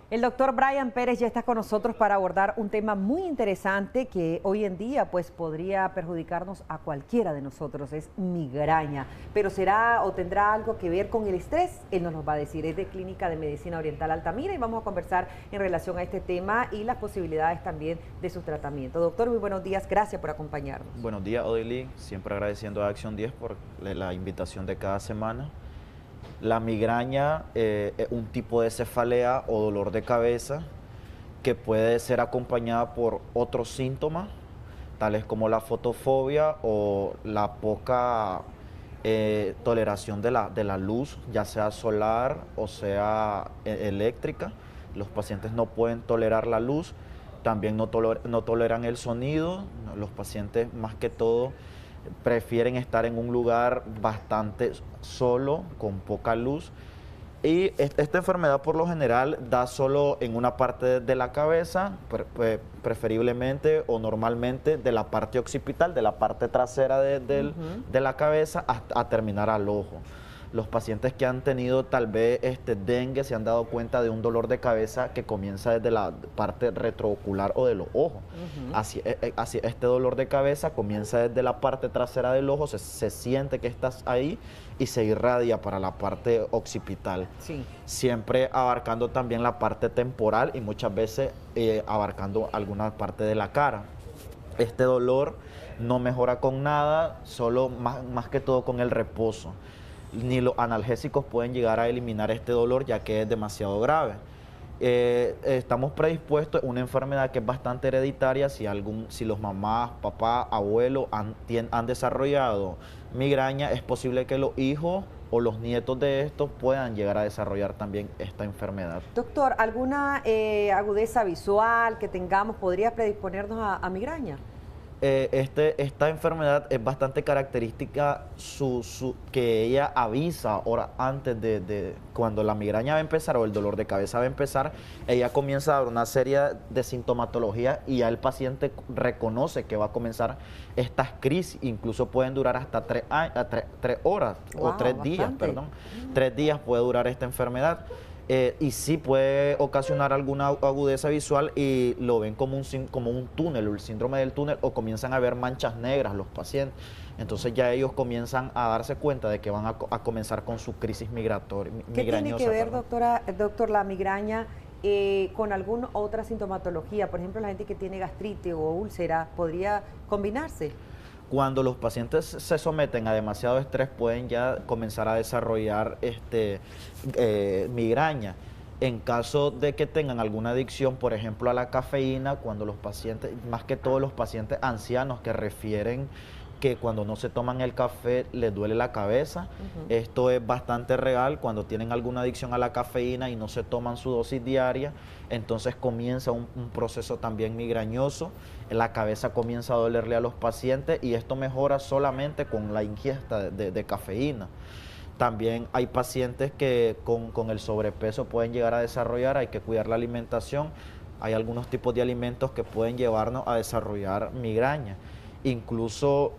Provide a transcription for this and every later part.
El doctor Brian Pérez ya está con nosotros para abordar un tema muy interesante que hoy en día pues podría perjudicarnos a cualquiera de nosotros, es migraña. Pero será o tendrá algo que ver con el estrés, él nos lo va a decir, es de Clínica de Medicina Oriental Altamira y vamos a conversar en relación a este tema y las posibilidades también de su tratamiento. Doctor, muy buenos días, gracias por acompañarnos. Buenos días, Odilí, siempre agradeciendo a Acción 10 por la invitación de cada semana. La migraña es un tipo de cefalea o dolor de cabeza que puede ser acompañada por otros síntomas, tales como la fotofobia o la poca toleración de la luz, ya sea solar o sea eléctrica. Los pacientes no pueden tolerar la luz, también no toleran el sonido. Los pacientes más que todo prefieren estar en un lugar bastante solo, con poca luz. Y esta enfermedad por lo general da solo en una parte de la cabeza, preferiblemente o normalmente de la parte occipital, de la parte trasera de la cabeza a terminar al ojo. Los pacientes que han tenido tal vez dengue se han dado cuenta de un dolor de cabeza que comienza desde la parte retroocular o de los ojos. Así, este dolor de cabeza comienza desde la parte trasera del ojo, se siente que estás ahí y se irradia para la parte occipital. Sí. Siempre abarcando también la parte temporal y muchas veces abarcando alguna parte de la cara. Este dolor no mejora con nada, solo más que todo con el reposo. Ni los analgésicos pueden llegar a eliminar este dolor, ya que es demasiado grave. Estamos predispuestos a una enfermedad que es bastante hereditaria. Si los mamás, papás, abuelos han desarrollado migraña, es posible que los hijos o los nietos de estos puedan llegar a desarrollar también esta enfermedad. Doctor, ¿alguna agudeza visual que tengamos podría predisponernos a migraña? Esta enfermedad es bastante característica que ella avisa horas antes de cuando la migraña va a empezar o el dolor de cabeza va a empezar. Ella comienza a dar una serie de sintomatología y ya el paciente reconoce que va a comenzar estas crisis. Incluso pueden durar hasta 3 horas o 3 días, perdón. 3 días puede durar esta enfermedad. Y sí puede ocasionar alguna agudeza visual y lo ven como un túnel, el síndrome del túnel, o comienzan a ver manchas negras los pacientes. Entonces ya ellos comienzan a darse cuenta de que van a comenzar con su crisis migratoria. ¿Qué tiene que ver, doctor, la migraña con alguna otra sintomatología? Por ejemplo, la gente que tiene gastritis o úlcera, ¿podría combinarse? Cuando los pacientes se someten a demasiado estrés pueden ya comenzar a desarrollar migraña. En caso de que tengan alguna adicción, por ejemplo, a la cafeína, cuando los pacientes, más que todos los pacientes ancianos que refieren que cuando no se toman el café les duele la cabeza. Esto es bastante real. Cuando tienen alguna adicción a la cafeína y no se toman su dosis diaria, entonces comienza un proceso también migrañoso. La cabeza comienza a dolerle a los pacientes y esto mejora solamente con la ingesta de cafeína. También hay pacientes que con el sobrepeso pueden llegar a desarrollar, hay que cuidar la alimentación. Hay algunos tipos de alimentos que pueden llevarnos a desarrollar migraña. Incluso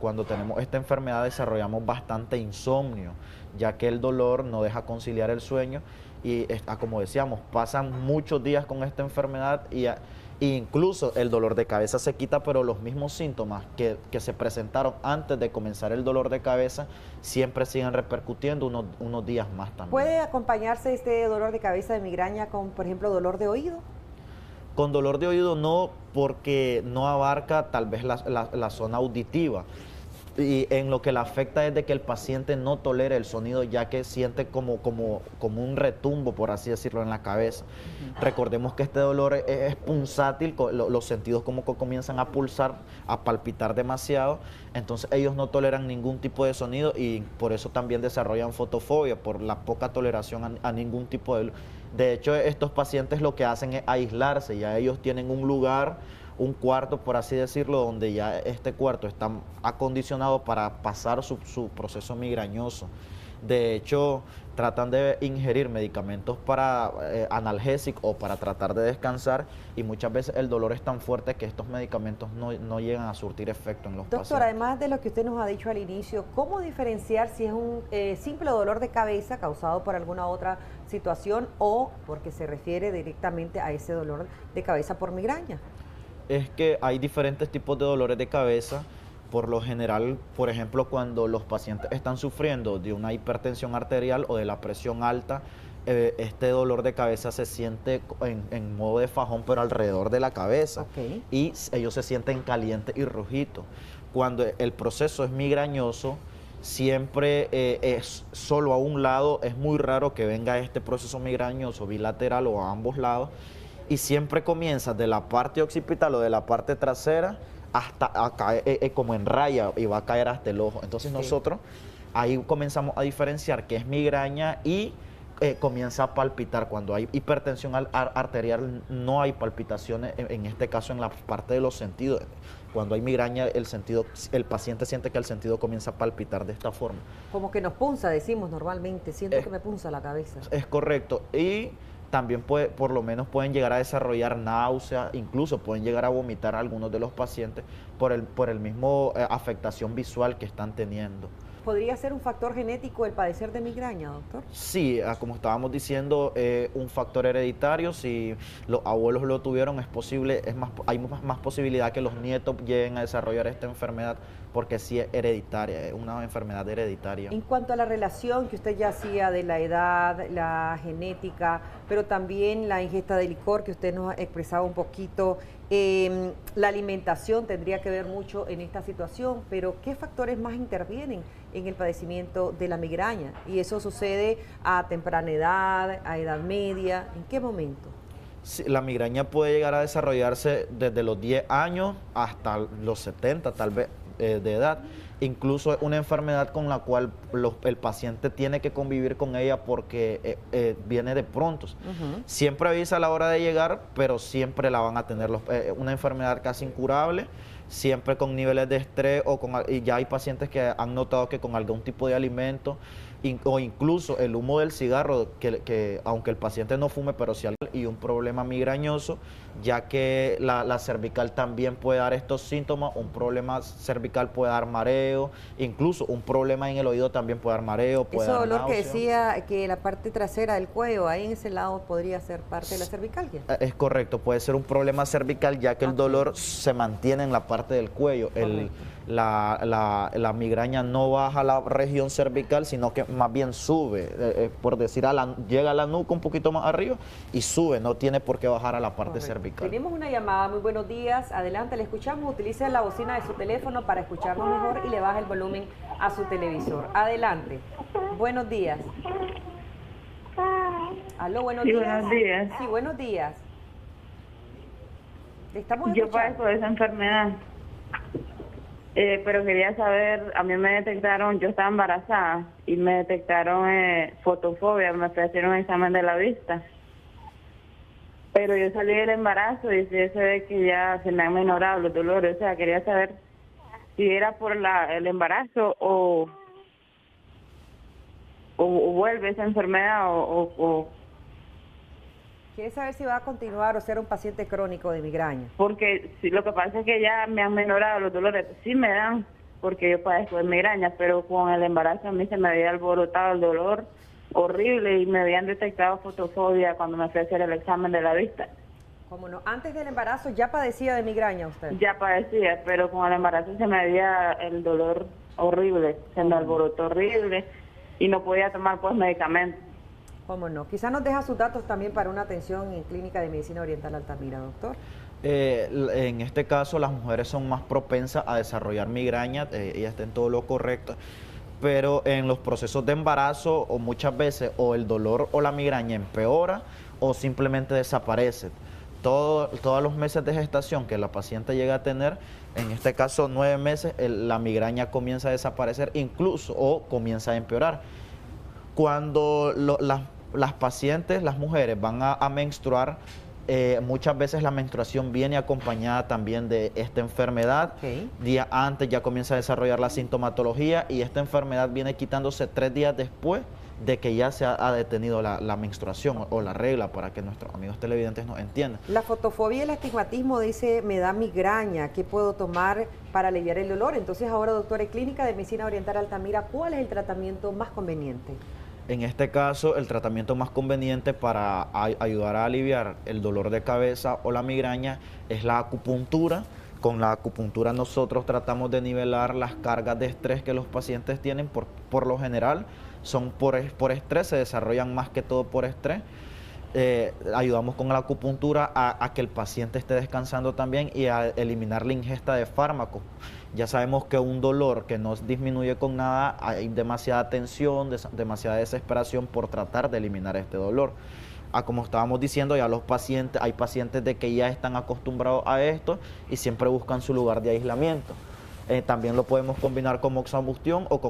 cuando tenemos esta enfermedad desarrollamos bastante insomnio, ya que el dolor no deja conciliar el sueño y como decíamos, pasan muchos días con esta enfermedad y incluso el dolor de cabeza se quita, pero los mismos síntomas que se presentaron antes de comenzar el dolor de cabeza siempre siguen repercutiendo unos días más también. ¿Puede acompañarse este dolor de cabeza de migraña con, por ejemplo, dolor de oído? Con dolor de oído no, porque no abarca tal vez la zona auditiva. Y en lo que le afecta es de que el paciente no tolera el sonido, ya que siente como un retumbo, por así decirlo, en la cabeza. Recordemos que este dolor es punzátil, los sentidos como que comienzan a pulsar, a palpitar demasiado. Entonces ellos no toleran ningún tipo de sonido y por eso también desarrollan fotofobia, por la poca toleración a ningún tipo de... De hecho, estos pacientes lo que hacen es aislarse, ya ellos tienen un lugar, un cuarto, por así decirlo, donde ya este cuarto está acondicionado para pasar su proceso migrañoso. De hecho, tratan de ingerir medicamentos para analgésicos o para tratar de descansar, y muchas veces el dolor es tan fuerte que estos medicamentos no llegan a surtir efecto en los Doctor, pacientes. además de lo que usted nos ha dicho al inicio, ¿cómo diferenciar si es un simple dolor de cabeza causado por alguna otra situación o porque se refiere directamente a ese dolor de cabeza por migraña? Es que hay diferentes tipos de dolores de cabeza. Por lo general, por ejemplo, cuando los pacientes están sufriendo de una hipertensión arterial o de la presión alta, este dolor de cabeza se siente en modo de fajón, pero alrededor de la cabeza. Ok. Y ellos se sienten calientes y rojitos. Cuando el proceso es migrañoso, siempre es solo a un lado. Es muy raro que venga este proceso migrañoso bilateral o a ambos lados. Y siempre comienza de la parte occipital o de la parte trasera hasta a caer, como en raya, y va a caer hasta el ojo. Entonces nosotros ahí comenzamos a diferenciar que es migraña y comienza a palpitar. Cuando hay hipertensión arterial no hay palpitaciones, en este caso en la parte de los sentidos. Cuando hay migraña el paciente siente que el sentido comienza a palpitar de esta forma. Como que nos punza, decimos normalmente, siento que me punza la cabeza. Es correcto. Y también por lo menos pueden llegar a desarrollar náusea, incluso pueden llegar a vomitar algunos de los pacientes por el mismo afectación visual que están teniendo. ¿Podría ser un factor genético el padecer de migraña, doctor? Sí, como estábamos diciendo, un factor hereditario. Si los abuelos lo tuvieron, es posible, hay más posibilidad que los nietos lleguen a desarrollar esta enfermedad, porque sí es hereditaria, es una enfermedad hereditaria. En cuanto a la relación que usted ya hacía de la edad, la genética, pero también la ingesta de licor que usted nos expresaba un poquito, la alimentación tendría que ver mucho en esta situación, pero ¿qué factores más intervienen en el padecimiento de la migraña? ¿Y eso sucede a temprana edad, a edad media? ¿En qué momento? Sí, la migraña puede llegar a desarrollarse desde los 10 años hasta los 70 tal vez de edad. Incluso es una enfermedad con la cual el paciente tiene que convivir con ella porque viene de pronto. Siempre avisa a la hora de llegar, pero siempre la van a tener. Una enfermedad casi incurable, siempre con niveles de estrés y ya hay pacientes que han notado que con algún tipo de alimento o incluso el humo del cigarro, que aunque el paciente no fume, pero sí y un problema migrañoso, ya que la cervical también puede dar estos síntomas. Un problema cervical puede dar mareo, incluso un problema en el oído también puede dar mareo, puede Ese dar dolor náusea. que decía que la parte trasera del cuello, ahí en ese lado podría ser parte de la cervicalgia. Es correcto, puede ser un problema cervical, ya que el dolor se mantiene en la parte del cuello. La migraña no baja a la región cervical, sino que más bien sube, por decir, llega a la nuca un poquito más arriba y sube, no tiene por qué bajar a la parte cervical. Tenemos una llamada, muy buenos días, adelante, le escuchamos, utilice la bocina de su teléfono para escucharnos mejor y le baja el volumen a su televisor. Adelante, buenos días. Aló, buenos días. Buenos días. Sí, buenos días. Estamos Yo escuchando. padezco de esa enfermedad, pero quería saber, a mí me detectaron, yo estaba embarazada y me detectaron fotofobia, me ofrecieron un examen de la vista. Pero yo salí del embarazo y se ve que ya se me han menorado los dolores, o sea, quería saber si era por el embarazo o vuelve esa enfermedad o ¿Quiere saber si va a continuar o ser un paciente crónico de migraña? porque lo que pasa es que ya me han menorado los dolores, sí me dan porque yo padezco de migraña, pero con el embarazo a mí se me había alborotado el dolor horrible y me habían detectado fotofobia cuando me fui a hacer el examen de la vista. ¿Cómo no? Antes del embarazo ya padecía de migraña usted. Ya padecía, pero con el embarazo se me había el dolor horrible, se me alborotó horrible y no podía tomar pues medicamentos. ¿Cómo no? Quizás nos deja sus datos también para una atención en Clínica de Medicina Oriental Altamira, doctor. En este caso las mujeres son más propensas a desarrollar migraña, ellas están en todo lo correcto, pero en los procesos de embarazo o muchas veces o el dolor o la migraña empeora o simplemente desaparece. Todos los meses de gestación que la paciente llega a tener, en este caso 9 meses, la migraña comienza a desaparecer incluso o comienza a empeorar. Cuando las pacientes, las mujeres van a menstruar, muchas veces la menstruación viene acompañada también de esta enfermedad. Días antes ya comienza a desarrollar la sintomatología y esta enfermedad viene quitándose 3 días después de que ya se ha detenido la menstruación o la regla, para que nuestros amigos televidentes nos entiendan. La fotofobia y el astigmatismo dice, me da migraña, ¿qué puedo tomar para aliviar el dolor? Entonces ahora, doctora, en Clínica de Medicina Oriental Altamira, ¿cuál es el tratamiento más conveniente? En este caso, el tratamiento más conveniente para ayudar a aliviar el dolor de cabeza o la migraña es la acupuntura. Con la acupuntura nosotros tratamos de nivelar las cargas de estrés que los pacientes tienen. Por lo general son por estrés, se desarrollan más que todo por estrés. Ayudamos con la acupuntura a que el paciente esté descansando también y a eliminar la ingesta de fármacos. Ya sabemos que un dolor que no disminuye con nada, hay demasiada tensión, demasiada desesperación por tratar de eliminar este dolor. Como estábamos diciendo, ya hay pacientes de que ya están acostumbrados a esto y siempre buscan su lugar de aislamiento. También lo podemos combinar con moxabustión o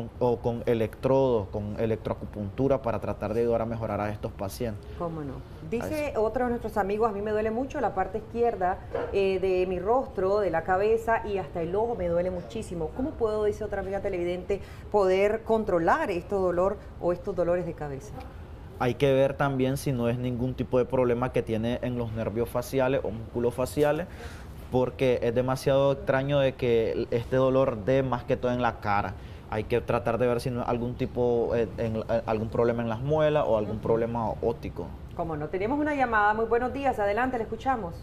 con electrodos, con electroacupuntura para tratar de ayudar a mejorar a estos pacientes. ¿Cómo no? Dice otro de nuestros amigos, a mí me duele mucho la parte izquierda de mi rostro, de la cabeza y hasta el ojo me duele muchísimo. ¿Cómo puedo, dice otra amiga televidente, poder controlar este dolor o estos dolores de cabeza? Hay que ver también si no es ningún tipo de problema que tiene en los nervios faciales o músculos faciales, porque es demasiado extraño de que este dolor dé más que todo en la cara. Hay que tratar de ver si no hay algún problema en las muelas o algún problema óptico. Como no, tenemos una llamada. Muy buenos días, adelante, le escuchamos.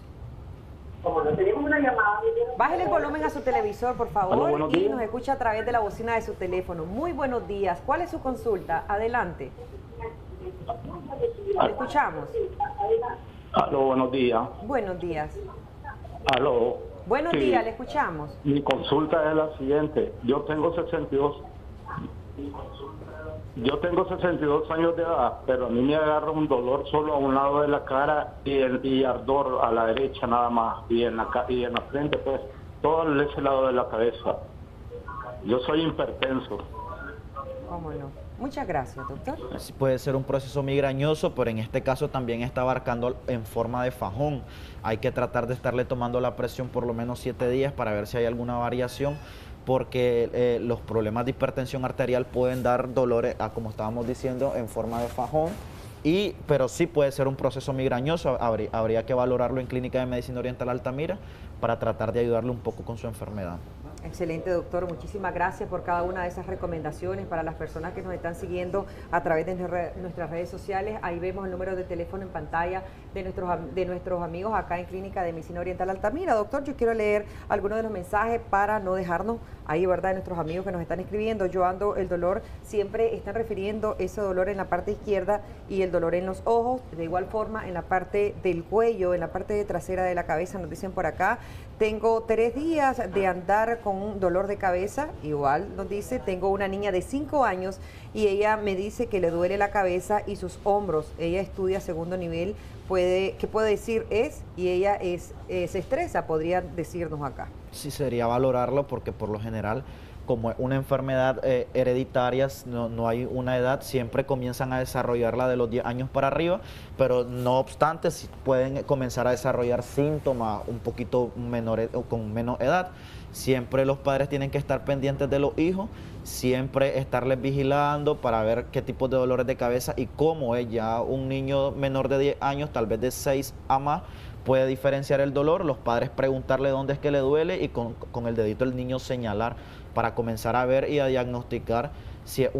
Como no tenemos una llamada... Bájale el volumen a su televisor, por favor, Aló, y nos escucha a través de la bocina de su teléfono. Muy buenos días. ¿Cuál es su consulta? Adelante. Le escuchamos. Aló, buenos días. Buenos días. Aló. Buenos Sí, días, le escuchamos. mi consulta es la siguiente. Yo tengo 62 años de edad, pero a mí me agarra un dolor solo a un lado de la cara y ardor a la derecha nada más, y en la frente, pues, todo ese lado de la cabeza. Yo soy hipertenso. ¿Cómo no? Muchas gracias, doctor. Puede ser un proceso migrañoso, pero en este caso también está abarcando en forma de fajón. Hay que tratar de estarle tomando la presión por lo menos 7 días para ver si hay alguna variación, porque los problemas de hipertensión arterial pueden dar dolores, como estábamos diciendo, en forma de fajón. Pero sí puede ser un proceso migrañoso. Habría que valorarlo en Clínica de Medicina Oriental Altamira para tratar de ayudarle un poco con su enfermedad. Excelente, doctor. Muchísimas gracias por cada una de esas recomendaciones para las personas que nos están siguiendo a través de nuestras redes sociales. Ahí vemos el número de teléfono en pantalla de nuestros amigos acá en Clínica de Medicina Oriental Altamira. Doctor, yo quiero leer algunos de los mensajes para no dejarnos ahí, ¿verdad?, de nuestros amigos que nos están escribiendo. Yo ando el dolor, siempre están refiriendo ese dolor en la parte izquierda y el dolor en los ojos, de igual forma en la parte del cuello, en la parte trasera de la cabeza, nos dicen por acá. Tengo 3 días de andar con un dolor de cabeza, igual nos dice. Tengo una niña de 5 años y ella me dice que le duele la cabeza y sus hombros. Ella estudia segundo nivel, ¿qué puede decir es? Y ella se estresa, podría decirnos acá. Sí, sería valorarlo, porque por lo general, como es una enfermedad hereditaria, no hay una edad, siempre comienzan a desarrollarla de los 10 años para arriba, pero no obstante, sí pueden comenzar a desarrollar síntomas un poquito menores o con menos edad. Siempre los padres tienen que estar pendientes de los hijos, siempre estarles vigilando para ver qué tipo de dolores de cabeza y cómo es. Ya un niño menor de 10 años, tal vez de 6 a más, puede diferenciar el dolor. Los padres preguntarle dónde es que le duele y con el dedito el niño señalar para comenzar a ver y a diagnosticar si es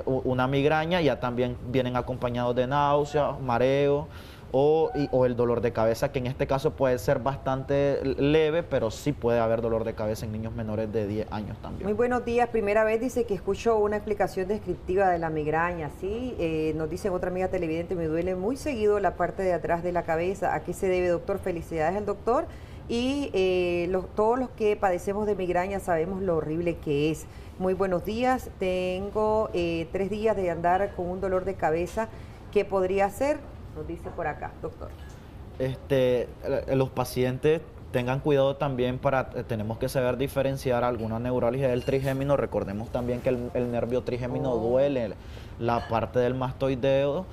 una migraña. Ya también vienen acompañados de náuseas, mareo o el dolor de cabeza, que en este caso puede ser bastante leve, pero sí puede haber dolor de cabeza en niños menores de 10 años también. Muy buenos días. Primera vez dice que escucho una explicación descriptiva de la migraña. Sí, nos dice otra amiga televidente, me duele muy seguido la parte de atrás de la cabeza. ¿A qué se debe, doctor? Felicidades al doctor. Y todos los que padecemos de migraña sabemos lo horrible que es. Muy buenos días. Tengo 3 días de andar con un dolor de cabeza. ¿Qué podría hacer? Nos dice por acá, doctor. Los pacientes Tengan cuidado también tenemos que saber diferenciar alguna neuralgia del trigémino. Recordemos también que el nervio trigémino duele la parte del mastoideo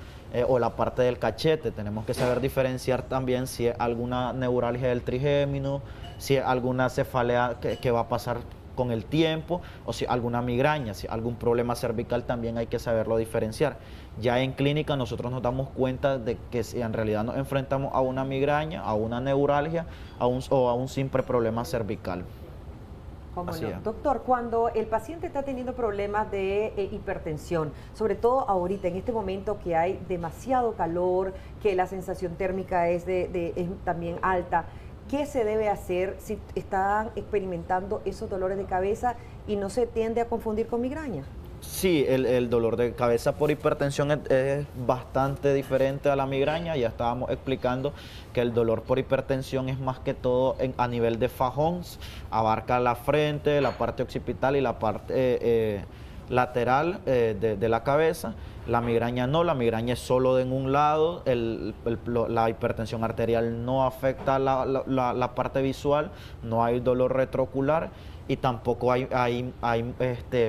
o la parte del cachete. Tenemos que saber diferenciar también si es alguna neuralgia del trigémino, si es alguna cefalea que va a pasar con el tiempo, o si alguna migraña, si algún problema cervical, también hay que saberlo diferenciar. Ya en clínica nosotros nos damos cuenta de que si en realidad nos enfrentamos a una migraña, a una neuralgia, o a un simple problema cervical. ¿Cómo no? Doctor, cuando el paciente está teniendo problemas de hipertensión, sobre todo ahorita, en este momento que hay demasiado calor, que la sensación térmica es también alta, ¿qué se debe hacer si están experimentando esos dolores de cabeza y no se tiende a confundir con migraña? Sí, el dolor de cabeza por hipertensión es bastante diferente a la migraña. Ya estábamos explicando que el dolor por hipertensión es más que todo a nivel de fajón, abarca la frente, la parte occipital y la parte lateral de la cabeza. La migraña no, la migraña es solo en un lado. La hipertensión arterial no afecta la parte visual, no hay dolor retroocular y tampoco hay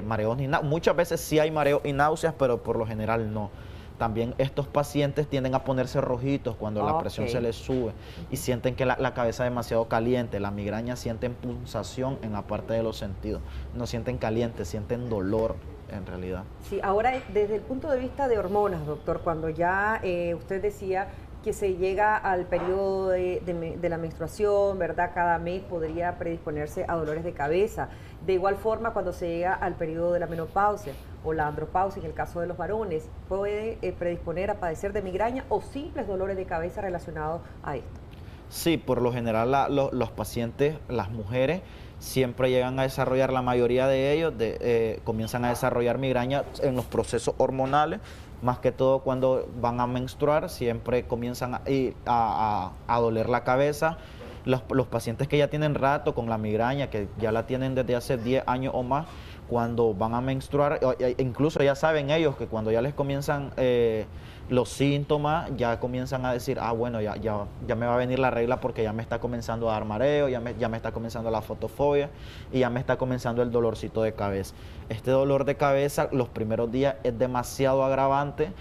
mareos ni náuseas. Muchas veces sí hay mareos y náuseas, pero por lo general no. También estos pacientes tienden a ponerse rojitos cuando la presión se les sube y sienten que la cabeza es demasiado caliente. La migraña sienten punzación en la parte de los sentidos, no sienten caliente, sienten dolor en realidad. Sí, ahora desde el punto de vista de hormonas, doctor, cuando ya usted decía que se llega al periodo de la menstruación, ¿verdad? Cada mes podría predisponerse a dolores de cabeza. De igual forma, cuando se llega al periodo de la menopausia o la andropausia, en el caso de los varones, puede predisponer a padecer de migraña o simples dolores de cabeza relacionados a esto. Sí, por lo general los pacientes, las mujeres, siempre llegan a desarrollar, la mayoría de ellos comienzan a desarrollar migraña en los procesos hormonales, más que todo cuando van a menstruar, siempre comienzan a doler la cabeza. Los pacientes que ya tienen rato con la migraña, que ya la tienen desde hace 10 años o más, cuando van a menstruar, incluso ya saben ellos que cuando ya les comienzan los síntomas, ya comienzan a decir, bueno, ya me va a venir la regla porque ya me está comenzando a dar mareo, ya me está comenzando la fotofobia y ya me está comenzando el dolorcito de cabeza. Este dolor de cabeza los primeros días es demasiado agravante.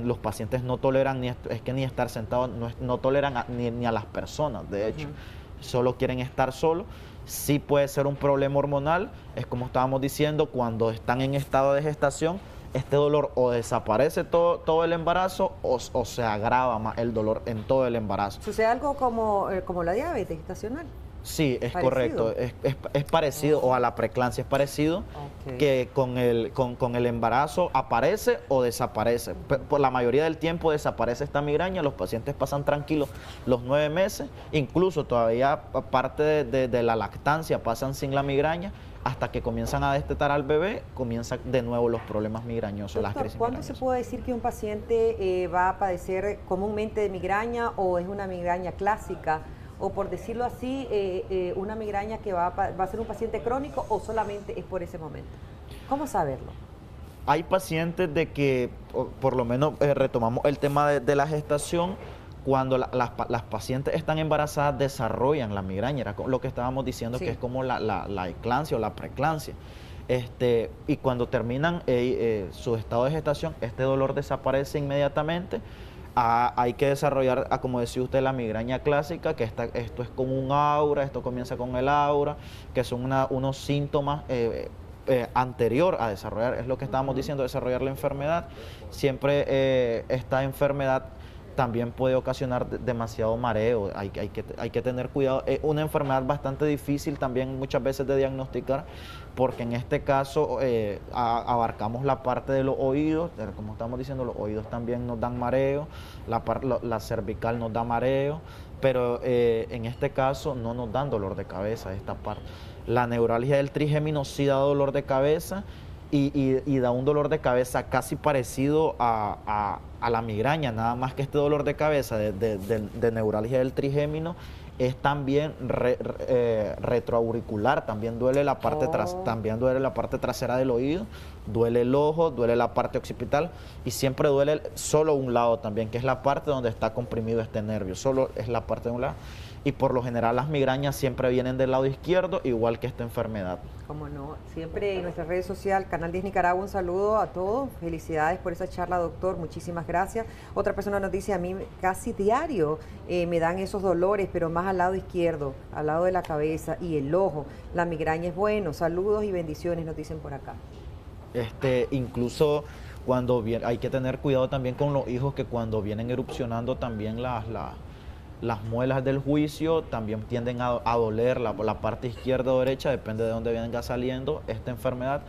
Los pacientes no toleran ni estar sentados, no toleran ni a las personas, de hecho, solo quieren estar solos. Sí puede ser un problema hormonal, es como estábamos diciendo, cuando están en estado de gestación, este dolor o desaparece todo el embarazo o se agrava más el dolor en todo el embarazo. ¿Sucede algo como la diabetes gestacional? Sí, es correcto, es parecido, o a la preeclampsia es parecido, que con el embarazo aparece o desaparece. Por la mayoría del tiempo desaparece esta migraña, los pacientes pasan tranquilos los 9 meses, incluso todavía parte de la lactancia pasan sin la migraña, hasta que comienzan a destetar al bebé, comienzan de nuevo los problemas migrañosos, Doctor, las crisis ¿cuándo migrañosas. se puede decir que un paciente va a padecer comúnmente de migraña o es una migraña clásica? O por decirlo así, una migraña que va a ser un paciente crónico o solamente es por ese momento. ¿Cómo saberlo? Hay pacientes de que, por lo menos retomamos el tema de la gestación, cuando las pacientes están embarazadas desarrollan la migraña, era lo que estábamos diciendo, sí, que es como la eclampsia o la preeclampsia. Y cuando terminan su estado de gestación, este dolor desaparece inmediatamente. Hay que desarrollar, como decía usted, la migraña clásica, que esto es como un aura, esto comienza con el aura, que son unos síntomas anterior a desarrollar, es lo que estábamos diciendo, desarrollar la enfermedad. Siempre esta enfermedad también puede ocasionar demasiado mareo, hay que tener cuidado. Es una enfermedad bastante difícil también muchas veces de diagnosticar, porque en este caso abarcamos la parte de los oídos, como estamos diciendo, los oídos también nos dan mareo, la cervical nos da mareo, pero en este caso no nos dan dolor de cabeza esta parte. La neuralgia del trigémino sí da dolor de cabeza y da un dolor de cabeza casi parecido a la migraña, nada más que este dolor de cabeza de neuralgia del trigémino es también retroauricular, también duele la parte también duele la parte trasera del oído, duele el ojo, duele la parte occipital y siempre duele solo un lado también, que es la parte donde está comprimido este nervio, solo es la parte de un lado. y por lo general las migrañas siempre vienen del lado izquierdo, igual que esta enfermedad. Como no, siempre en nuestra red social, Canal 10 Nicaragua, un saludo a todos, felicidades por esa charla, doctor, muchísimas gracias. Otra persona nos dice, a mí casi diario me dan esos dolores, pero más al lado izquierdo, al lado de la cabeza y el ojo. La migraña es bueno, saludos y bendiciones, nos dicen por acá. Incluso cuando hay que tener cuidado también con los hijos, que cuando vienen erupcionando también las muelas del juicio también tienden a doler la parte izquierda o derecha, depende de dónde venga saliendo esta enfermedad.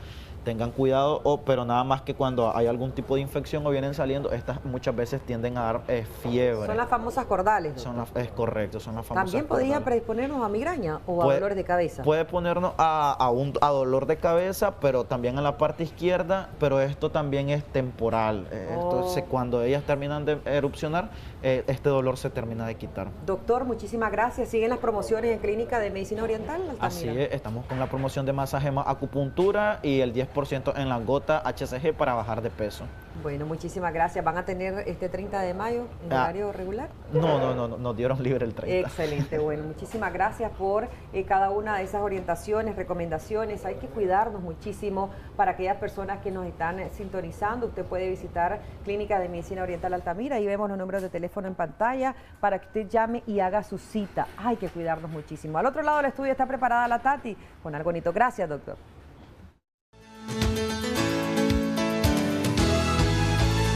Tengan cuidado, pero nada más que cuando hay algún tipo de infección o vienen saliendo, estas muchas veces tienden a dar fiebre. Son las famosas cordales. Es correcto, son las famosas ¿También podría cordales. predisponernos a migraña o a dolores de cabeza? Puede ponernos a dolor de cabeza, pero también en la parte izquierda, pero esto también es temporal. Entonces, cuando ellas terminan de erupcionar, este dolor se termina de quitar. Doctor, muchísimas gracias. ¿Siguen las promociones en Clínica de Medicina Oriental, Altamira? Así es, estamos con la promoción de masaje más acupuntura y el 10% en la gota HCG para bajar de peso. Bueno, muchísimas gracias. ¿Van a tener este 30 de mayo en horario regular? No, nos dieron libre el 30. Excelente, bueno, muchísimas gracias por cada una de esas orientaciones, recomendaciones. Hay que cuidarnos muchísimo para aquellas personas que nos están sintonizando. Usted puede visitar Clínica de Medicina Oriental Altamira, ahí vemos los números de teléfono en pantalla para que usted llame y haga su cita. Hay que cuidarnos muchísimo. Al otro lado del estudio está preparada la Tati con algo bonito. Gracias, doctor.